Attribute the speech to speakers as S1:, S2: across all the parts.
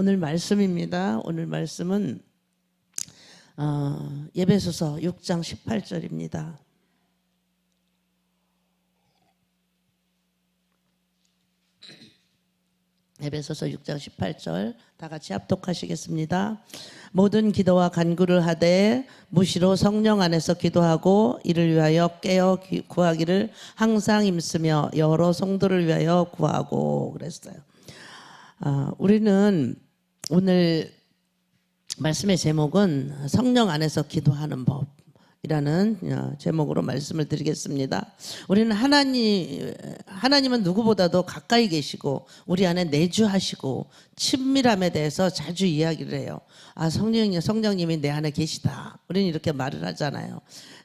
S1: 오늘 말씀입니다. 오늘 말씀은 에베소서 6장 18절입니다. 에베소서 6장 18절 다 같이 합독하시겠습니다. 모든 기도와 간구를 하되 무시로 성령 안에서 기도하고 이를 위하여 깨어 구하기를 항상 힘쓰며 여러 성도를 위하여 구하고 그랬어요. 우리는 오늘 말씀의 제목은 성령 안에서 기도하는 법이라는 제목으로 말씀을 드리겠습니다. 우리는 하나님은 누구보다도 가까이 계시고 우리 안에 내주하시고 친밀함에 대해서 자주 이야기를 해요. 성령님이 내 안에 계시다. 우리는 이렇게 말을 하잖아요.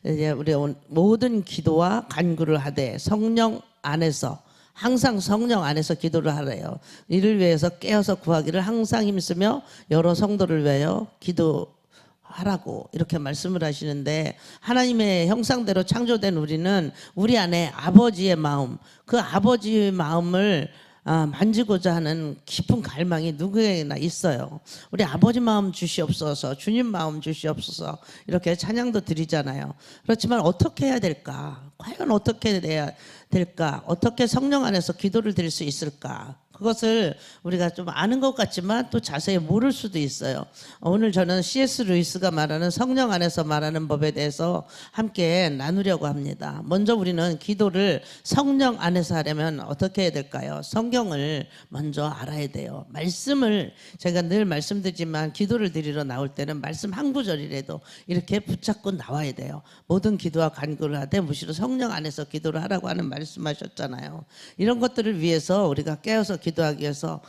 S1: 이제 우리 모든 기도와 간구를 하되 성령 안에서 항상 성령 안에서 기도를 하래요. 이를 위해서 깨어서 구하기를 항상 힘쓰며 여러 성도를 위하여 기도하라고 이렇게 말씀을 하시는데, 하나님의 형상대로 창조된 우리는 우리 안에 아버지의 마음, 그 아버지의 마음을 만지고자 하는 깊은 갈망이 누구에게나 있어요. 우리 아버지 마음 주시옵소서, 주님 마음 주시옵소서 이렇게 찬양도 드리잖아요. 그렇지만 어떻게 해야 될까? 과연 어떻게 해야 될까? 어떻게 성령 안에서 기도를 드릴 수 있을까? 그것을 우리가 좀 아는 것 같지만 또 자세히 모를 수도 있어요. 오늘 저는 C.S. 루이스가 말하는 성령 안에서 말하는 법에 대해서 함께 나누려고 합니다. 먼저 우리는 기도를 성령 안에서 하려면 어떻게 해야 될까요? 성경을 먼저 알아야 돼요. 말씀을 제가 늘 말씀드리지만 기도를 드리러 나올 때는 말씀 한 구절이라도 이렇게 붙잡고 나와야 돼요. 모든 기도와 간구를 하되 무시로 성령 안에서 기도를 하라고 하는 말씀하셨잖아요. 이런 것들을 위해서 우리가 깨어서 기도하기 위해서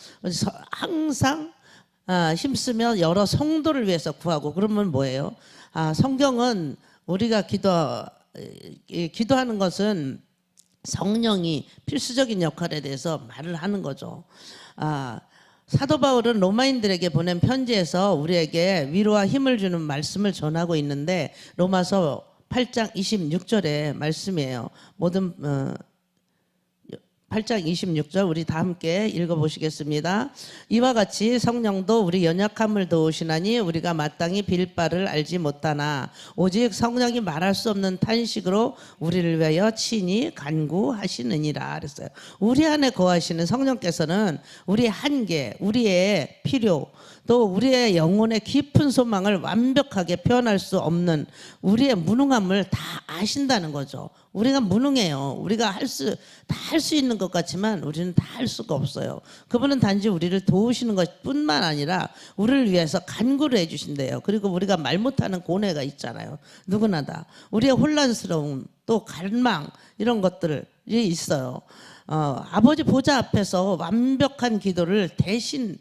S1: 항상 힘쓰며 여러 성도를 위해서 구하고. 그러면 뭐예요? 성경은 우리가 기도하는 것은 성령이 필수적인 역할에 대해서 말을 하는 거죠. 사도 바울은 로마인들에게 보낸 편지에서 우리에게 위로와 힘을 주는 말씀을 전하고 있는데, 로마서 8장 26절의 말씀이에요. 8장 26절 우리 다 함께 읽어보시겠습니다. 이와 같이 성령도 우리 연약함을 도우시나니 우리가 마땅히 빌 바를 알지 못하나 오직 성령이 말할 수 없는 탄식으로 우리를 위하여 친히 간구하시느니라 그랬어요. 우리 안에 거하시는 성령께서는 우리의 한계, 우리의 필요, 또 우리의 영혼의 깊은 소망을 완벽하게 표현할 수 없는 우리의 무능함을 다 아신다는 거죠. 우리가 무능해요. 우리가 다 할 수 있는 것 같지만 우리는 다 할 수가 없어요. 그분은 단지 우리를 도우시는 것뿐만 아니라 우리를 위해서 간구를 해주신대요. 그리고 우리가 말 못하는 고뇌가 있잖아요. 누구나 다. 우리의 혼란스러움, 또 갈망, 이런 것들이 있어요. 아버지 보좌 앞에서 완벽한 기도를 대신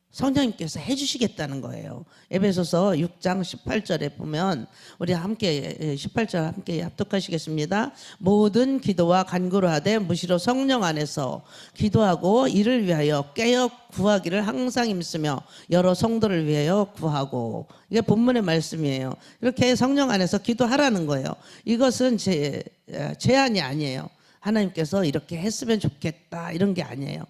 S1: 성령님께서 해주시겠다는 거예요. 에베소서 6장 18절에 보면 우리 함께 18절 함께 합독하시겠습니다. 모든 기도와 간구를 하되 무시로 성령 안에서 기도하고 이를 위하여 깨어 구하기를 항상 힘쓰며 여러 성도를 위하여 구하고. 이게 본문의 말씀이에요. 이렇게 성령 안에서 기도하라는 거예요. 이것은 제안이 아니에요. 하나님께서 이렇게 했으면 좋겠다 이런 게 아니에요.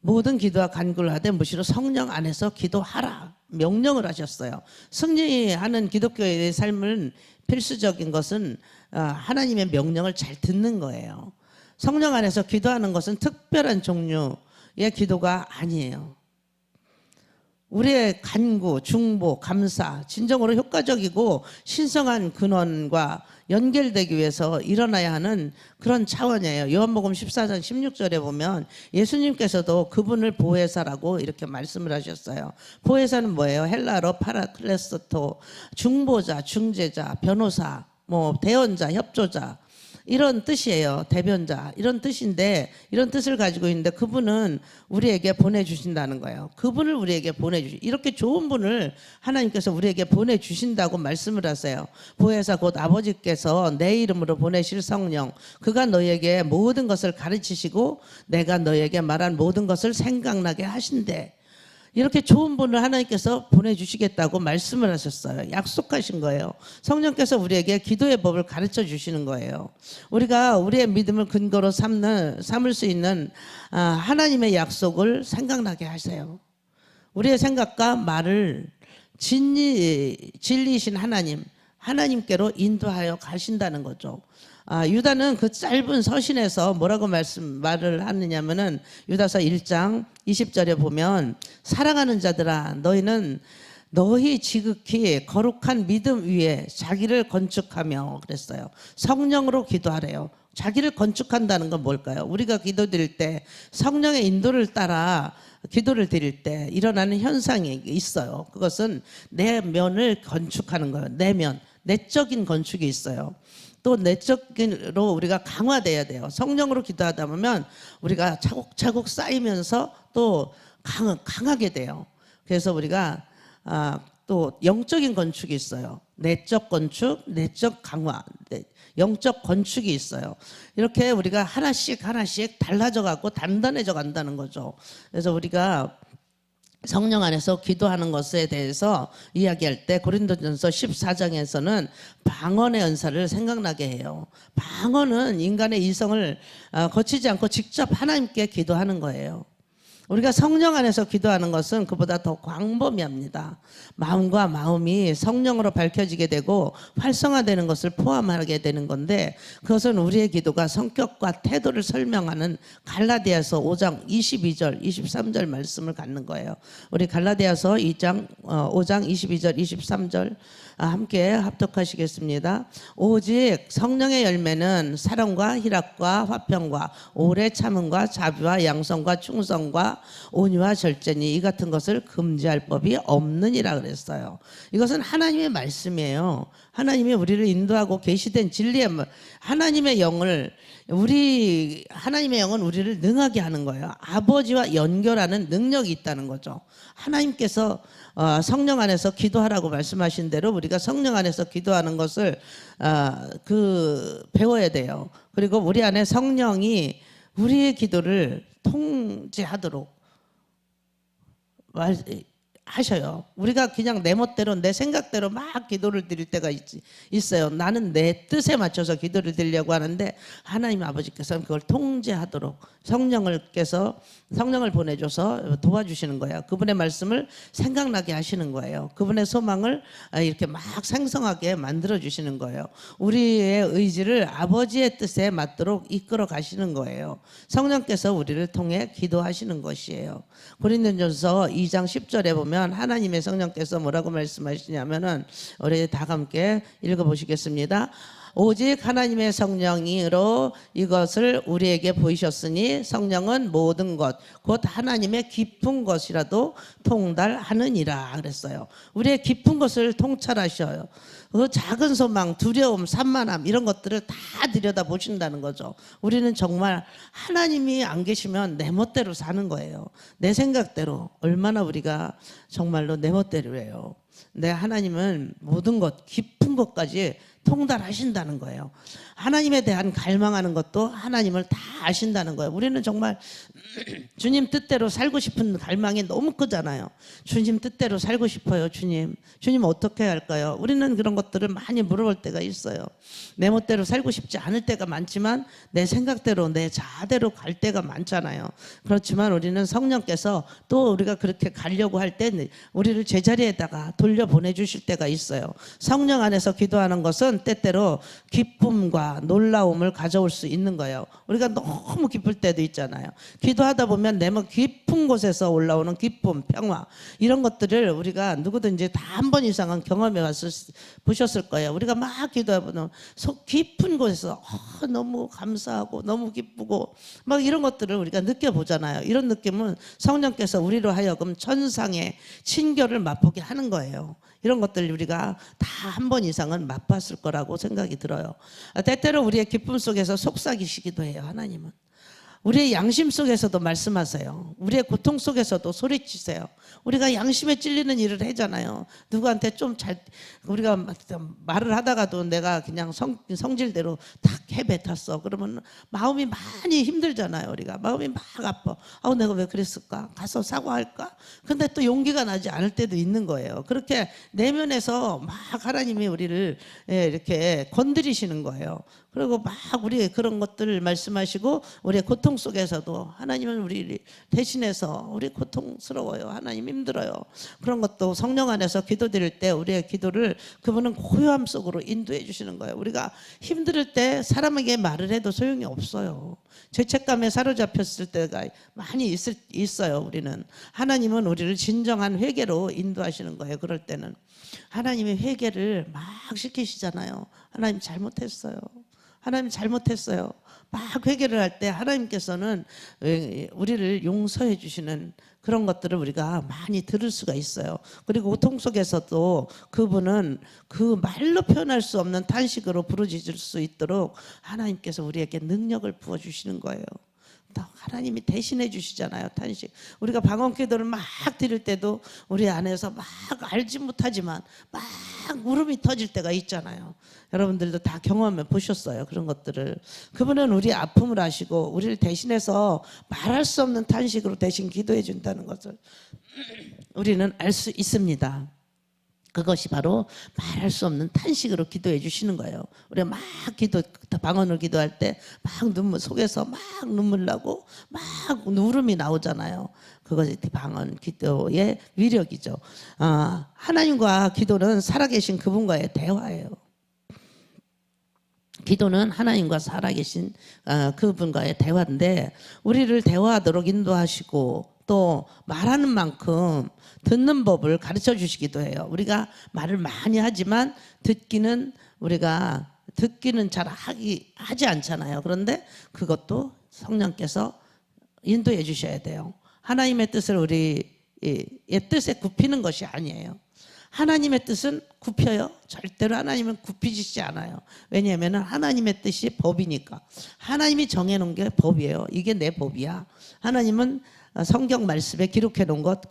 S1: 모든 기도와 간구를 하되 무시로 성령 안에서 기도하라 명령을 하셨어요. 승리하는 기독교의 삶은 필수적인 것은 하나님의 명령을 잘 듣는 거예요. 성령 안에서 기도하는 것은 특별한 종류의 기도가 아니에요. 우리의 간구, 중보, 감사, 진정으로 효과적이고 신성한 근원과 연결되기 위해서 일어나야 하는 그런 차원이에요. 요한복음 14장 16절에 보면 예수님께서도 그분을 보혜사라고 이렇게 말씀을 하셨어요. 보혜사는 뭐예요? 헬라어로 파라클레스토, 중보자, 중재자, 변호사, 대언자, 협조자, 이런 뜻이에요. 대변자 이런 뜻인데, 이런 뜻을 가지고 있는데 그분은 우리에게 보내주신다는 거예요. 그분을 우리에게 이렇게 좋은 분을 하나님께서 우리에게 보내주신다고 말씀을 하세요. 보혜사 곧 아버지께서 내 이름으로 보내실 성령, 그가 너희에게 모든 것을 가르치시고 내가 너희에게 말한 모든 것을 생각나게 하신대. 이렇게 좋은 분을 하나님께서 보내주시겠다고 말씀을 하셨어요. 약속하신 거예요. 성령께서 우리에게 기도의 법을 가르쳐 주시는 거예요. 우리가 우리의 믿음을 근거로 삼을 수 있는 하나님의 약속을 생각나게 하세요. 우리의 생각과 말을 진리이신 하나님께로 인도하여 가신다는 거죠. 유다는 그 짧은 서신에서 뭐라고 말을 하느냐면은 유다서 1장 20절에 보면 사랑하는 자들아 너희는 너희 지극히 거룩한 믿음 위에 자기를 건축하며 그랬어요. 성령으로 기도하래요. 자기를 건축한다는 건 뭘까요? 우리가 기도드릴 때 성령의 인도를 따라 기도를 드릴 때 일어나는 현상이 있어요. 그것은 내면을 건축하는 거예요. 내적인 건축이 있어요. 또 내적으로 우리가 강화돼야 돼요. 성령으로 기도하다 보면 우리가 차곡차곡 쌓이면서 또 강하게 돼요. 그래서 우리가 또 영적인 건축이 있어요. 내적 건축, 내적 강화, 영적 건축이 있어요. 이렇게 우리가 하나씩 달라져 가고 단단해져 간다는 거죠. 그래서 우리가 성령 안에서 기도하는 것에 대해서 이야기할 때 고린도전서 14장에서는 방언의 은사를 생각나게 해요. 방언은 인간의 이성을 거치지 않고 직접 하나님께 기도하는 거예요. 우리가 성령 안에서 기도하는 것은 그보다 더 광범위합니다. 마음과 마음이 성령으로 밝혀지게 되고 활성화되는 것을 포함하게 되는 건데 그것은 우리의 기도가 성격과 태도를 설명하는 갈라디아서 5장 22절 23절 말씀을 갖는 거예요. 우리 갈라디아서 5장 22절 23절 함께 합독하시겠습니다. 오직 성령의 열매는 사랑과 희락과 화평과 오래 참음과 자비와 양성과 충성과 온유와 절제니 이 같은 것을 금지할 법이 없느니라 그랬어요. 이것은 하나님의 말씀이에요. 하나님이 우리를 인도하고 계시된 진리의 하나님의 영은 우리를 능하게 하는 거예요. 아버지와 연결하는 능력이 있다는 거죠. 하나님께서 성령 안에서 기도하라고 말씀하신 대로 우리가 성령 안에서 기도하는 것을 배워야 돼요. 그리고 우리 안에 성령이 우리의 기도를 통제하도록 하셔요. 우리가 그냥 내 멋대로 내 생각대로 막 기도를 드릴 때가 있어요. 나는 내 뜻에 맞춰서 기도를 드리려고 하는데 하나님 아버지께서는 그걸 통제하도록 성령을 보내줘서 도와주시는 거예요. 그분의 말씀을 생각나게 하시는 거예요. 그분의 소망을 이렇게 막 생성하게 만들어 주시는 거예요. 우리의 의지를 아버지의 뜻에 맞도록 이끌어 가시는 거예요. 성령께서 우리를 통해 기도하시는 것이에요. 고린도전서 2장 10절에 보면 하나님의 성령께서 뭐라고 말씀하시냐면은 우리 다 함께 읽어보시겠습니다. 오직 하나님의 성령으로 이것을 우리에게 보이셨으니 성령은 모든 것 곧 하나님의 깊은 것이라도 통달하느니라 그랬어요. 우리의 깊은 것을 통찰하셔요. 그 작은 소망, 두려움, 산만함 이런 것들을 다 들여다 보신다는 거죠. 우리는 정말 하나님이 안 계시면 내 멋대로 사는 거예요. 내 생각대로. 얼마나 우리가 정말로 내 멋대로 해요. 내 하나님은 모든 것, 깊은 것까지 통달하신다는 거예요. 하나님에 대한 갈망하는 것도 하나님을 다 아신다는 거예요. 우리는 정말 주님 뜻대로 살고 싶은 갈망이 너무 크잖아요. 주님 뜻대로 살고 싶어요. 주님 어떻게 해야 할까요? 우리는 그런 것들을 많이 물어볼 때가 있어요. 내 멋대로 살고 싶지 않을 때가 많지만 내 생각대로 내 자아대로 갈 때가 많잖아요. 그렇지만 우리는 성령께서 또 우리가 그렇게 가려고 할 때 우리를 제자리에다가 돌려보내주실 때가 있어요. 성령 안에서 기도하는 것은 때때로 기쁨과 놀라움을 가져올 수 있는 거예요. 우리가 너무 기쁠 때도 있잖아요. 기도하다 보면 내 마음 깊은 곳에서 올라오는 기쁨, 평화 이런 것들을 우리가 누구든지 다 한 번 이상은 경험해 보셨을 거예요. 우리가 막 기도하면 속 깊은 곳에서 너무 감사하고 너무 기쁘고 막 이런 것들을 우리가 느껴보잖아요. 이런 느낌은 성령께서 우리로 하여금 천상의 친교를 맛보게 하는 거예요. 이런 것들 우리가 다 한 번 이상은 맛봤을 거라고 생각이 들어요. 때때로 우리의 기쁨 속에서 속삭이시기도 해요. 하나님은 우리의 양심 속에서도 말씀하세요. 우리의 고통 속에서도 소리치세요. 우리가 양심에 찔리는 일을 하잖아요. 누구한테 우리가 말을 하다가도 내가 그냥 성질대로 탁 해뱉었어. 그러면 마음이 많이 힘들잖아요. 우리가 마음이 막 아파. 내가 왜 그랬을까? 가서 사과할까? 근데 또 용기가 나지 않을 때도 있는 거예요. 그렇게 내면에서 막 하나님이 우리를 이렇게 건드리시는 거예요. 그리고 막 우리의 그런 것들을 말씀하시고 우리의 고통 속에서도 하나님은 우리를 대신해서 우리 고통스러워요. 하나님 힘들어요. 그런 것도 성령 안에서 기도드릴 때 우리의 기도를 그분은 고요함 속으로 인도해 주시는 거예요. 우리가 힘들 때 사람에게 말을 해도 소용이 없어요. 죄책감에 사로잡혔을 때가 많이 있어요. 우리는 하나님은 우리를 진정한 회개로 인도하시는 거예요. 그럴 때는 하나님이 회개를 막 시키시잖아요. 하나님 잘못했어요. 하나님 잘못했어요. 막 회개를 할 때 하나님께서는 우리를 용서해 주시는 그런 것들을 우리가 많이 들을 수가 있어요. 그리고 고통 속에서도 그분은 그 말로 표현할 수 없는 탄식으로 부르짖을 수 있도록 하나님께서 우리에게 능력을 부어주시는 거예요. 하나님이 대신해 주시잖아요. 탄식. 우리가 방언 기도를 막 드릴 때도 우리 안에서 막 알지 못하지만 막 울음이 터질 때가 있잖아요. 여러분들도 다 경험해 보셨어요. 그런 것들을. 그분은 우리 아픔을 아시고 우리를 대신해서 말할 수 없는 탄식으로 대신 기도해 준다는 것을 우리는 알 수 있습니다. 그것이 바로 말할 수 없는 탄식으로 기도해 주시는 거예요. 우리가 막 방언을 기도할 때 막 눈물 속에서 막 눈물 나고 막 울음이 나오잖아요. 그것이 방언 기도의 위력이죠. 하나님과 기도는 살아계신 그분과의 대화예요. 기도는 하나님과 살아계신 그분과의 대화인데 우리를 대화하도록 인도하시고 또 말하는 만큼 듣는 법을 가르쳐 주시기도 해요. 우리가 말을 많이 하지만 듣기는 잘 하지 않잖아요. 그런데 그것도 성령께서 인도해 주셔야 돼요. 하나님의 뜻을 우리의 뜻에 굽히는 것이 아니에요. 하나님의 뜻은 굽혀요? 절대로 하나님은 굽히시지 않아요. 왜냐하면 하나님의 뜻이 법이니까. 하나님이 정해놓은 게 법이에요. 이게 내 법이야. 하나님은 성경 말씀에 기록해 놓은 것,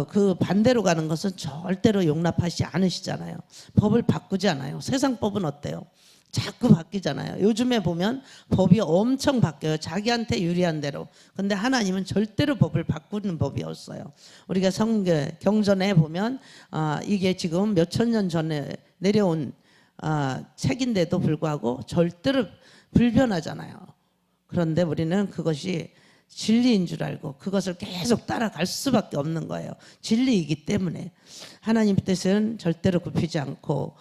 S1: 그 반대로 가는 것은 절대로 용납하시지 않으시잖아요. 법을 바꾸지 않아요. 세상 법은 어때요? 자꾸 바뀌잖아요. 요즘에 보면 법이 엄청 바뀌어요. 자기한테 유리한 대로. 근데 하나님은 절대로 법을 바꾸는 법이 없어요. 우리가 경전에 보면 이게 지금 몇천 년 전에 내려온 책인데도 불구하고 절대로 불변하잖아요. 그런데 우리는 그것이 진리인 줄 알고 그것을 계속 따라갈 수밖에 없는 거예요. 진리이기 때문에. 하나님 뜻은 절대로 굽히지 않고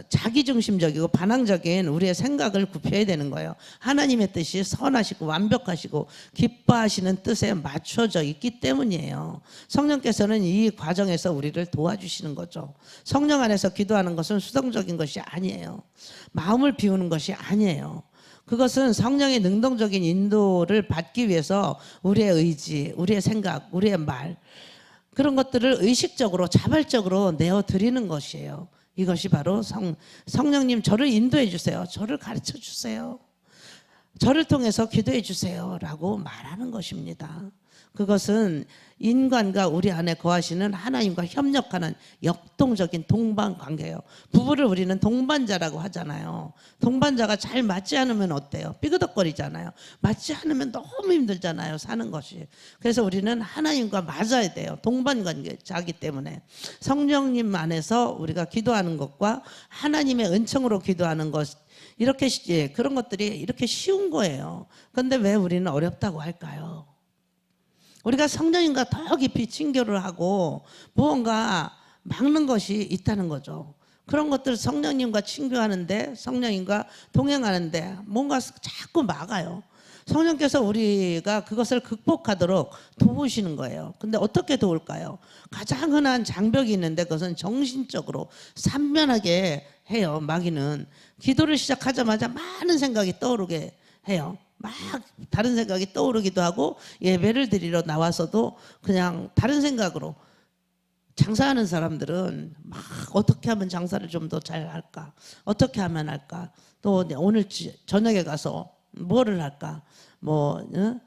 S1: 자기중심적이고 반항적인 우리의 생각을 굽혀야 되는 거예요. 하나님의 뜻이 선하시고 완벽하시고 기뻐하시는 뜻에 맞춰져 있기 때문이에요. 성령께서는 이 과정에서 우리를 도와주시는 거죠. 성령 안에서 기도하는 것은 수동적인 것이 아니에요. 마음을 비우는 것이 아니에요. 그것은 성령의 능동적인 인도를 받기 위해서 우리의 의지, 우리의 생각, 우리의 말 그런 것들을 의식적으로 자발적으로 내어드리는 것이에요. 이것이 바로 성령님 저를 인도해 주세요. 저를 가르쳐 주세요. 저를 통해서 기도해 주세요 라고 말하는 것입니다. 그것은 인간과 우리 안에 거하시는 하나님과 협력하는 역동적인 동반 관계예요. 부부를 우리는 동반자라고 하잖아요. 동반자가 잘 맞지 않으면 어때요? 삐그덕거리잖아요. 맞지 않으면 너무 힘들잖아요. 사는 것이. 그래서 우리는 하나님과 맞아야 돼요. 동반 관계자이기 때문에 성령님 안에서 우리가 기도하는 것과 하나님의 은총으로 기도하는 것 이렇게 그런 것들이 이렇게 쉬운 거예요. 그런데 왜 우리는 어렵다고 할까요? 우리가 성령님과 더 깊이 친교를 하고 무언가 막는 것이 있다는 거죠. 그런 것들을 성령님과 친교하는데 성령님과 동행하는데 뭔가 자꾸 막아요. 성령께서 우리가 그것을 극복하도록 도우시는 거예요. 근데 어떻게 도울까요? 가장 흔한 장벽이 있는데 그것은 정신적으로 산만하게 해요. 마귀는 기도를 시작하자마자 많은 생각이 떠오르게 해요. 막 다른 생각이 떠오르기도 하고 예배를 드리러 나와서도 그냥 다른 생각으로 장사하는 사람들은 막 어떻게 하면 장사를 좀 더 잘 할까? 어떻게 하면 할까? 또 오늘 저녁에 가서 뭐를 할까?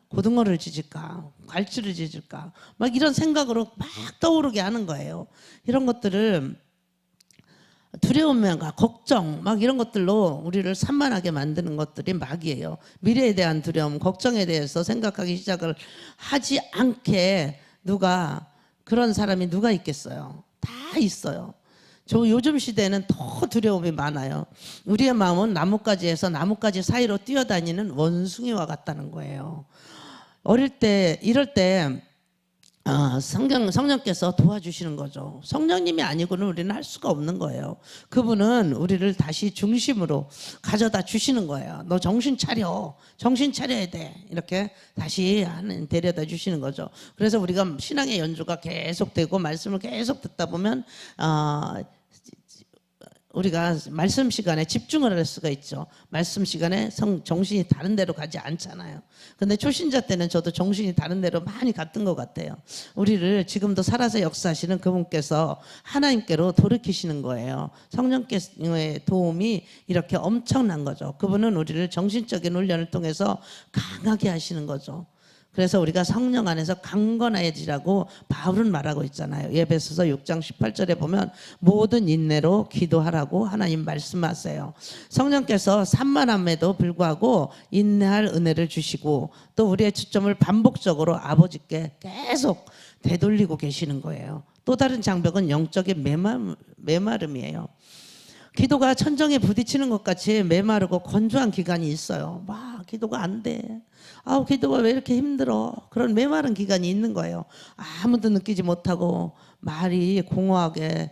S1: 고등어를 지질까? 갈치를 지질까? 막 이런 생각으로 막 떠오르게 하는 거예요. 이런 것들을 두려움과 걱정 막 이런 것들로 우리를 산만하게 만드는 것들이 마귀예요. 미래에 대한 두려움, 걱정에 대해서 생각하기 시작을 하지 않게 그런 사람이 누가 있겠어요? 다 있어요. 저 요즘 시대에는 더 두려움이 많아요. 우리의 마음은 나뭇가지에서 나뭇가지 사이로 뛰어다니는 원숭이와 같다는 거예요. 어릴 때 이럴 때 성령께서 도와주시는 거죠. 성령님이 아니고는 우리는 할 수가 없는 거예요. 그분은 우리를 다시 중심으로 가져다 주시는 거예요. 너 정신 차려. 정신 차려야 돼. 이렇게 다시 데려다 주시는 거죠. 그래서 우리가 신앙의 연주가 계속되고 말씀을 계속 듣다 보면 우리가 말씀 시간에 집중을 할 수가 있죠. 말씀 시간에 정신이 다른 데로 가지 않잖아요. 근데 초신자 때는 저도 정신이 다른 데로 많이 갔던 것 같아요. 우리를 지금도 살아서 역사하시는 그분께서 하나님께로 돌이키시는 거예요. 성령께서의 도움이 이렇게 엄청난 거죠. 그분은 우리를 정신적인 훈련을 통해서 강하게 하시는 거죠. 그래서 우리가 성령 안에서 강건해지라고 바울은 말하고 있잖아요. 에베소서 6장 18절에 보면 모든 인내로 기도하라고 하나님 말씀하세요. 성령께서 산만함에도 불구하고 인내할 은혜를 주시고 또 우리의 초점을 반복적으로 아버지께 계속 되돌리고 계시는 거예요. 또 다른 장벽은 영적인 메마름이에요. 기도가 천정에 부딪히는 것 같이 메마르고 건조한 기간이 있어요. 막 기도가 안 돼. 기도가 왜 이렇게 힘들어. 그런 메마른 기간이 있는 거예요. 아무도 느끼지 못하고 말이 공허하게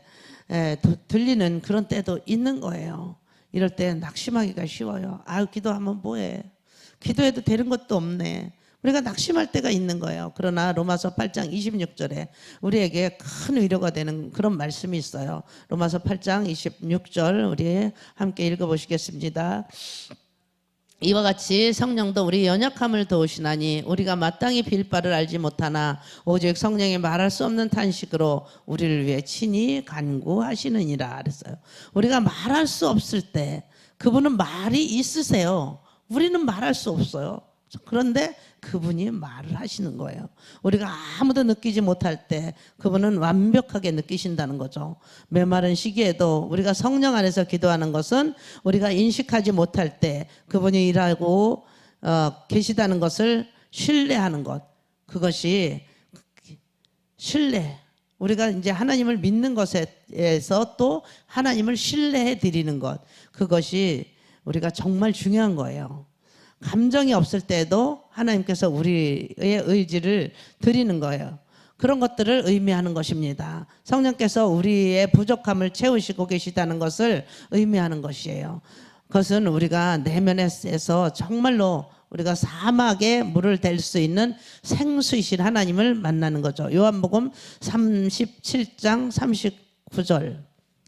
S1: 들리는 그런 때도 있는 거예요. 이럴 때 낙심하기가 쉬워요. 기도하면 뭐해. 기도해도 되는 것도 없네. 우리가 낙심할 때가 있는 거예요. 그러나 로마서 8장 26절에 우리에게 큰 위로가 되는 그런 말씀이 있어요. 로마서 8장 26절 우리 함께 읽어보시겠습니다. 이와 같이 성령도 우리 연약함을 도우시나니 우리가 마땅히 빌 바를 알지 못하나 오직 성령이 말할 수 없는 탄식으로 우리를 위해 친히 간구하시느니라 그랬어요. 우리가 말할 수 없을 때 그분은 말이 있으세요. 우리는 말할 수 없어요. 그런데 그분이 말을 하시는 거예요. 우리가 아무도 느끼지 못할 때 그분은 완벽하게 느끼신다는 거죠. 메마른 시기에도 우리가 성령 안에서 기도하는 것은 우리가 인식하지 못할 때 그분이 일하고 계시다는 것을 신뢰하는 것. 그것이 신뢰. 우리가 이제 하나님을 믿는 것에서 또 하나님을 신뢰해 드리는 것. 그것이 우리가 정말 중요한 거예요. 감정이 없을 때도 하나님께서 우리의 의지를 드리는 거예요. 그런 것들을 의미하는 것입니다. 성령께서 우리의 부족함을 채우시고 계시다는 것을 의미하는 것이에요. 그것은 우리가 내면에서 정말로 우리가 사막에 물을 댈 수 있는 생수이신 하나님을 만나는 거죠. 요한복음 37장 39절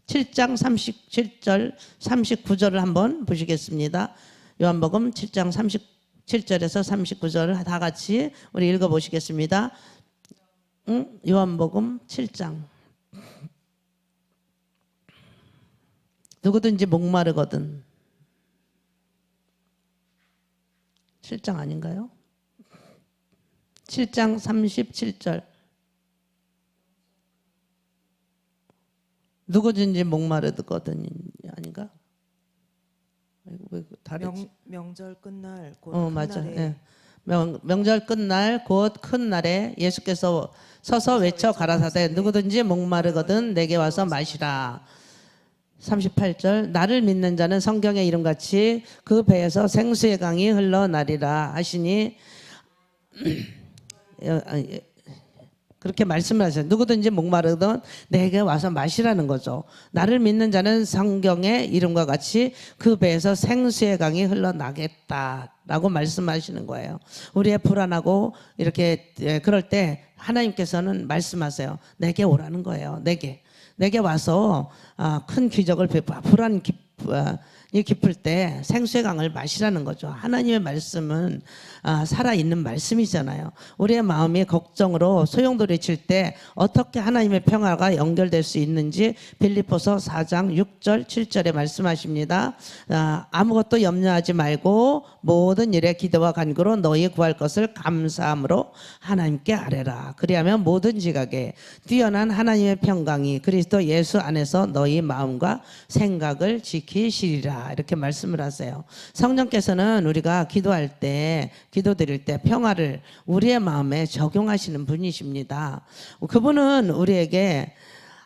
S1: 7장 37절 39절을 한번 보시겠습니다. 요한복음 7장 37절에서 39절을 다 같이 우리 읽어보시겠습니다. 요한복음 7장. 누구든지 목마르거든. 7장 아닌가요? 7장 37절. 누구든지 목마르거든 아닌가?
S2: 명절 끝날 곧
S1: 맞아.
S2: 큰날에
S1: 예. 명절 끝날 곧 큰 날에 예수께서 서서 외쳐 가라사대 누구든지 목마르거든 내게 와서 마시라. 38절 나를 믿는 자는 성경의 이름같이 그 배에서 생수의 강이 흘러나리라 하시니 그렇게 말씀을 하세요. 누구든지 목마르든 내게 와서 마시라는 거죠. 나를 믿는 자는 성경의 이름과 같이 그 배에서 생수의 강이 흘러나겠다라고 말씀하시는 거예요. 우리의 불안하고 이렇게 그럴 때 하나님께서는 말씀하세요. 내게 오라는 거예요. 내게 와서 큰 기적을 베풀어 불안이 깊을 때 생수의 강을 마시라는 거죠. 하나님의 말씀은 살아있는 말씀이잖아요. 우리의 마음이 걱정으로 소용돌이칠 때 어떻게 하나님의 평화가 연결될 수 있는지 빌립보서 4장 6절 7절에 말씀하십니다. 아무것도 염려하지 말고 모든 일에 기도와 간구로 너희 구할 것을 감사함으로 하나님께 아뢰라. 그리하면 모든 지각에 뛰어난 하나님의 평강이 그리스도 예수 안에서 너희 마음과 생각을 지키시리라. 이렇게 말씀을 하세요. 성령께서는 우리가 기도할 때 기도드릴 때 평화를 우리의 마음에 적용하시는 분이십니다. 그분은 우리에게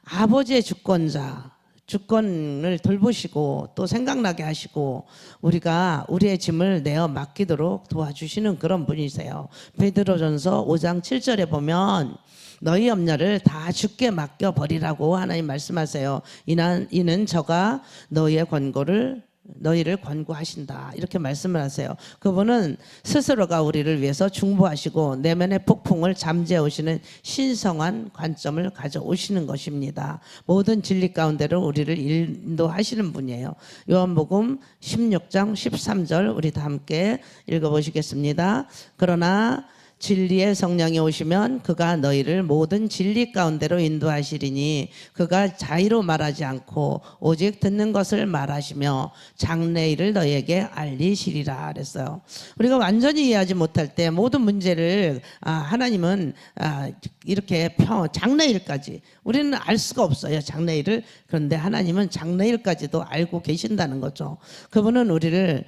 S1: 아버지의 주권자 주권을 돌보시고 또 생각나게 하시고 우리가 우리의 짐을 내어 맡기도록 도와주시는 그런 분이세요. 베드로전서 5장 7절에 보면 너희 염려를 다 주께 맡겨 버리라고 하나님 말씀하세요. 이는 저가 너희를 권고하신다 이렇게 말씀을 하세요. 그분은 스스로가 우리를 위해서 중보하시고 내면의 폭풍을 잠재워 오시는 신성한 관점을 가져오시는 것입니다. 모든 진리 가운데로 우리를 인도하시는 분이에요. 요한복음 16장 13절 우리 다 함께 읽어보시겠습니다. 그러나 진리의 성령이 오시면 그가 너희를 모든 진리 가운데로 인도하시리니 그가 자의로 말하지 않고 오직 듣는 것을 말하시며 장래일을 너희에게 알리시리라 그랬어요. 우리가 완전히 이해하지 못할 때 모든 문제를 하나님은 이렇게 장래일까지 우리는 알 수가 없어요. 장래일을. 그런데 하나님은 장래일까지도 알고 계신다는 거죠. 그분은 우리를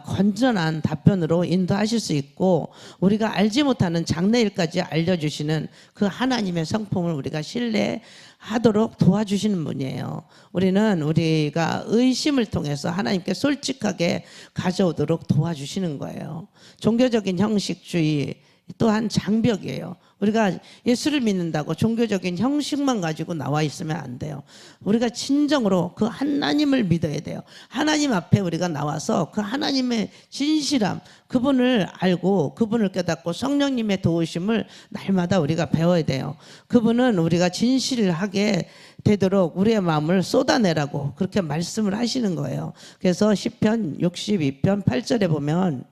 S1: 건전한 답변으로 인도하실 수 있고 우리가 알지 못하는 장래일까지 알려주시는 그 하나님의 성품을 우리가 신뢰하도록 도와주시는 분이에요. 우리가 의심을 통해서 하나님께 솔직하게 가져오도록 도와주시는 거예요. 종교적인 형식주의 또한 장벽이에요. 우리가 예수를 믿는다고 종교적인 형식만 가지고 나와 있으면 안 돼요. 우리가 진정으로 그 하나님을 믿어야 돼요. 하나님 앞에 우리가 나와서 그 하나님의 진실함, 그분을 알고 그분을 깨닫고 성령님의 도우심을 날마다 우리가 배워야 돼요. 그분은 우리가 진실하게 되도록 우리의 마음을 쏟아내라고 그렇게 말씀을 하시는 거예요. 그래서 시편 62편 8절에 보면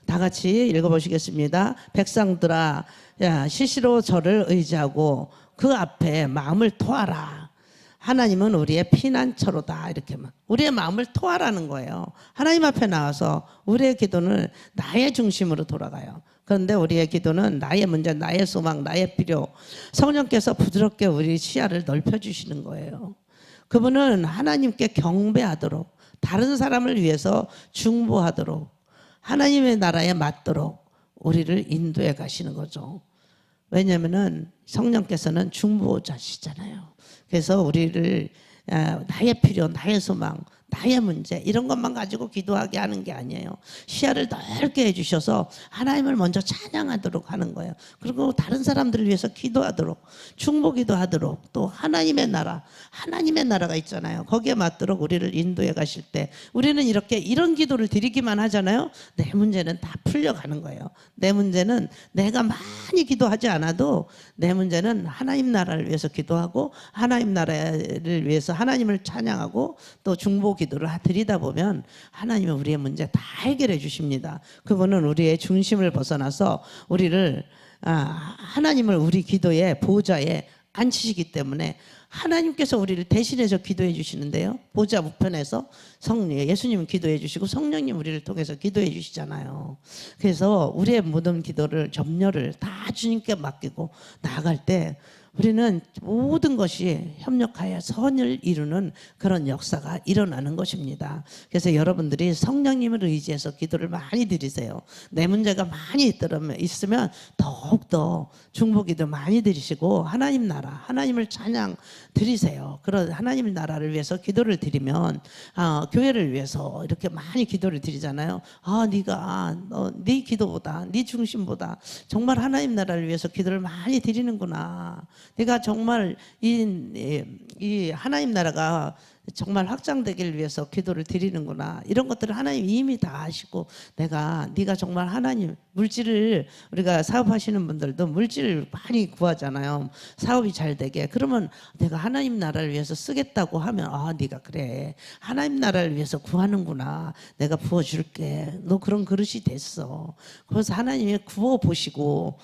S1: 다 같이 읽어보시겠습니다. 백성들아 시시로 저를 의지하고 그 앞에 마음을 토하라. 하나님은 우리의 피난처로다. 이렇게만 우리의 마음을 토하라는 거예요. 하나님 앞에 나와서 우리의 기도는 나의 중심으로 돌아가요. 그런데 우리의 기도는 나의 문제, 나의 소망, 나의 필요, 성령께서 부드럽게 우리 시야를 넓혀주시는 거예요. 그분은 하나님께 경배하도록, 다른 사람을 위해서 중보하도록, 하나님의 나라에 맞도록 우리를 인도해 가시는 거죠. 왜냐하면 성령께서는 중보자시잖아요. 그래서 우리를 나의 필요, 나의 소망, 나의 문제 이런 것만 가지고 기도하게 하는 게 아니에요. 시야를 넓게 해주셔서 하나님을 먼저 찬양하도록 하는 거예요. 그리고 다른 사람들을 위해서 기도하도록, 충보기도 하도록, 또 하나님의 나라가 있잖아요. 거기에 맞도록 우리를 인도해 가실 때 우리는 이런 기도를 드리기만 하잖아요. 내 문제는 다 풀려가는 거예요. 내 문제는 내가 많이 기도하지 않아도 내 문제는 하나님 나라를 위해서 기도하고 하나님 나라를 위해서 하나님을 찬양하고 또 중보 기도를 드리다 보면 하나님은 우리의 문제 다 해결해 주십니다. 그분은 우리의 중심을 벗어나서 우리를 하나님을 우리 기도의 보좌에 앉히시기 때문에 하나님께서 우리를 대신해서 기도해 주시는데요. 보좌 우편에서 예수님은 기도해 주시고 성령님 우리를 통해서 기도해 주시잖아요. 그래서 우리의 모든 기도를 염려를 다 주님께 맡기고 나아갈 때 우리는 모든 것이 협력하여 선을 이루는 그런 역사가 일어나는 것입니다. 그래서 여러분들이 성령님을 의지해서 기도를 많이 드리세요. 내 문제가 많이 있으면 더욱더 중보기도 많이 드리시고 하나님 나라, 하나님을 찬양 드리세요. 그런 하나님 나라를 위해서 기도를 드리면 교회를 위해서 이렇게 많이 기도를 드리잖아요. 네 기도보다, 네 중심보다 정말 하나님 나라를 위해서 기도를 많이 드리는구나. 내가 정말 이 하나님 나라가 정말 확장되기를 위해서 기도를 드리는구나. 이런 것들을 하나님 이미 다 아시고 네가 정말 하나님 물질을 우리가 사업하시는 분들도 물질을 많이 구하잖아요. 사업이 잘 되게. 그러면 내가 하나님 나라를 위해서 쓰겠다고 하면 네가 그래. 하나님 나라를 위해서 구하는구나. 내가 부어줄게. 너 그런 그릇이 됐어. 그래서 하나님이 부어보시고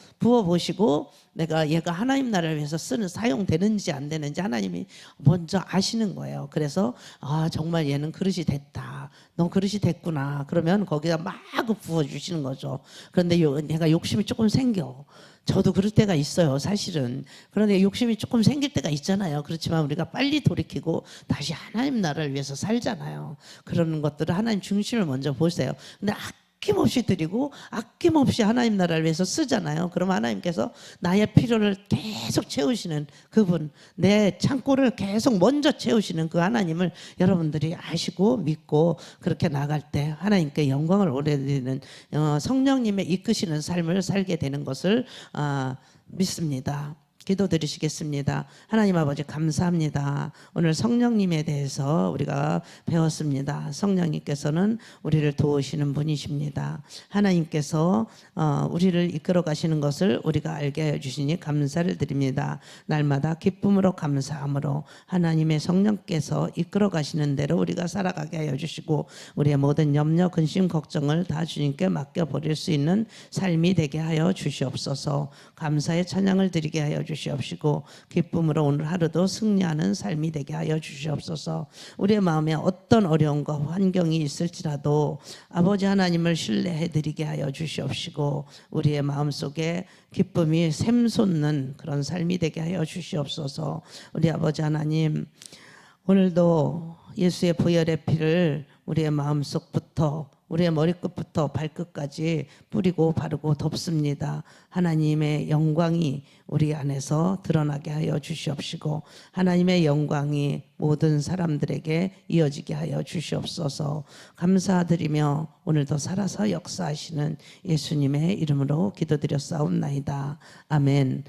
S1: 얘가 하나님 나라를 위해서 사용되는지 안 되는지 하나님이 먼저 아시는 거예요. 그래서 정말 얘는 그릇이 됐다. 너 그릇이 됐구나. 그러면 거기다 막 부어주시는 거죠. 그런데 내가 욕심이 조금 생겨. 저도 그럴 때가 있어요, 사실은. 그런데 욕심이 조금 생길 때가 있잖아요. 그렇지만 우리가 빨리 돌이키고 다시 하나님 나라를 위해서 살잖아요. 그런 것들을 하나님 중심을 먼저 보세요. 근데 아낌없이 드리고 아낌없이 하나님 나라를 위해서 쓰잖아요. 그럼 하나님께서 나의 필요를 계속 채우시는 그분, 내 창고를 계속 먼저 채우시는 그 하나님을 여러분들이 아시고 믿고 그렇게 나갈 때 하나님께 영광을 올려드리는 성령님의 이끄시는 삶을 살게 되는 것을 믿습니다. 기도드리시겠습니다. 하나님 아버지 감사합니다. 오늘 성령님에 대해서 우리가 배웠습니다. 성령님께서는 우리를 도우시는 분이십니다. 하나님께서 우리를 이끌어 가시는 것을 우리가 알게 해주시니 감사를 드립니다. 날마다 기쁨으로 감사함으로 하나님의 성령께서 이끌어 가시는 대로 우리가 살아가게 하여 주시고 우리의 모든 염려, 근심, 걱정을 다 주님께 맡겨버릴 수 있는 삶이 되게 하여 주시옵소서. 감사의 찬양을 드리게 하여 주시옵소서. 기쁨으로 오늘 하루도 승리하는 삶이 되게 하여 주시옵소서. 우리의 마음에 어떤 어려움과 환경이 있을지라도 아버지 하나님을 신뢰해 드리게 하여 주시옵시고 우리의 마음속에 기쁨이 샘솟는 그런 삶이 되게 하여 주시옵소서. 우리 아버지 하나님, 오늘도 예수의 보혈의 피를 우리의 마음속부터 우리의 머리끝부터 발끝까지 뿌리고 바르고 덮습니다. 하나님의 영광이 우리 안에서 드러나게 하여 주시옵시고 하나님의 영광이 모든 사람들에게 이어지게 하여 주시옵소서. 감사드리며 오늘도 살아서 역사하시는 예수님의 이름으로 기도드렸사옵나이다. 아멘.